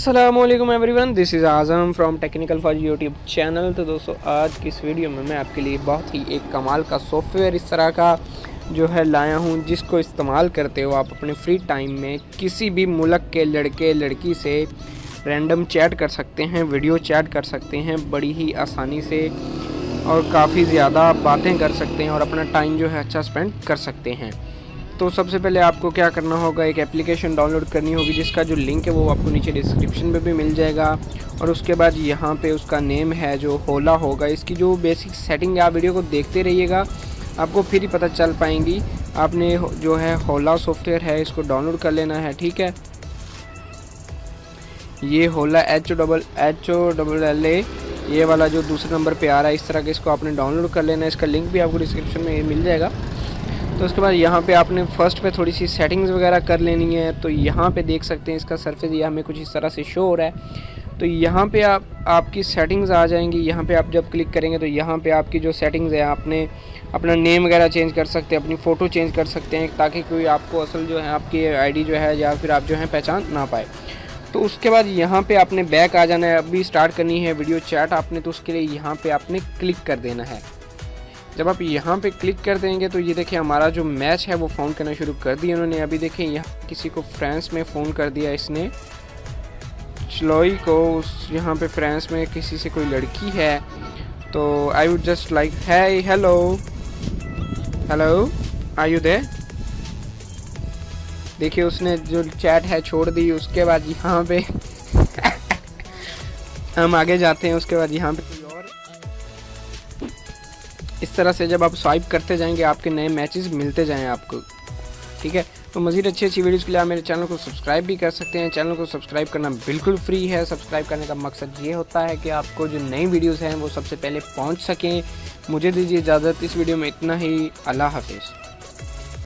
अस्सलामुअलैकुम everyone, this is Azam from technical for YouTube channel. तो दोस्तों, आज की इस वीडियो में मैं आपके लिए बहुत ही एक कमाल का सॉफ्टवेयर इस तरह का जो है लाया हूं, जिसको इस्तेमाल करते हो आप अपने फ्री टाइम में किसी भी मुल्क के लड़के लड़की से रैंडम चैट कर सकते हैं, वीडियो चैट कर सकते हैं बड़ी ही आसानी से, और काफ़ी ज़्यादा बातें कर सकते हैं और अपना टाइम जो है अच्छा स्पेंड कर सकते हैं। तो सबसे पहले आपको क्या करना होगा, एक एप्लीकेशन डाउनलोड करनी होगी जिसका जो लिंक है वो आपको नीचे डिस्क्रिप्शन में भी मिल जाएगा। और उसके बाद यहाँ पे उसका नेम है जो होला होगा। इसकी जो बेसिक सेटिंग है आप वीडियो को देखते रहिएगा, आपको फिर ही पता चल पाएंगी। आपने जो है होला सॉफ्टवेयर है इसको डाउनलोड कर लेना है, ठीक है। ये होला HOLLA ये वाला जो दूसरे नंबर पे आ रहा है, इस तरह के इसको आपने डाउनलोड कर लेना है। इसका लिंक भी आपको डिस्क्रिप्शन में मिल जाएगा। तो उसके बाद यहाँ पे आपने फर्स्ट पे थोड़ी सी सेटिंग्स वगैरह कर लेनी है। तो यहाँ पे देख सकते हैं इसका सरफेस ये हमें कुछ इस तरह से शो हो रहा है। तो यहाँ पे आपकी सेटिंग्स आ जाएंगी। यहाँ पे आप जब क्लिक करेंगे तो यहाँ पे आपकी जो सेटिंग्स है, आपने अपना नेम वगैरह चेंज कर सकते हैं, अपनी फ़ोटो चेंज कर सकते हैं, ताकि कोई आपको असल जो है आपकी आईडी जो है या फिर आप जो है पहचान ना पाए। तो उसके बाद यहाँ पे आपने बैक आ जाना है। अभी स्टार्ट करनी है वीडियो चैट आपने, तो उसके लिए यहाँ पे आपने क्लिक कर देना है। जब आप यहाँ पे क्लिक कर देंगे तो ये देखिए हमारा जो मैच है वो फ़ोन करना शुरू कर दिया उन्होंने। अभी देखिए यहाँ किसी को फ्रांस में फ़ोन कर दिया इसने, चलोई को। उस यहाँ पे फ्रांस में किसी से कोई लड़की है। तो आई वुड जस्ट लाइक है hello hello are you there. देखिए उसने जो चैट है छोड़ दी। उसके बाद यहाँ पे हम आगे जाते हैं। उसके बाद यहाँ पे कोई और इस तरह से जब आप स्वाइप करते जाएंगे आपके नए मैचेस मिलते जाएं आपको, ठीक है। तो मज़ीद अच्छी वीडियोज़ के लिए आप मेरे चैनल को सब्सक्राइब भी कर सकते हैं। चैनल को सब्सक्राइब करना बिल्कुल फ्री है। सब्सक्राइब करने का मकसद ये होता है कि आपको जो नई वीडियोज़ हैं वो सबसे पहले पहुंच सकें। मुझे दीजिए इजाज़त, इस वीडियो में इतना ही। अल्लाह हाफिज़।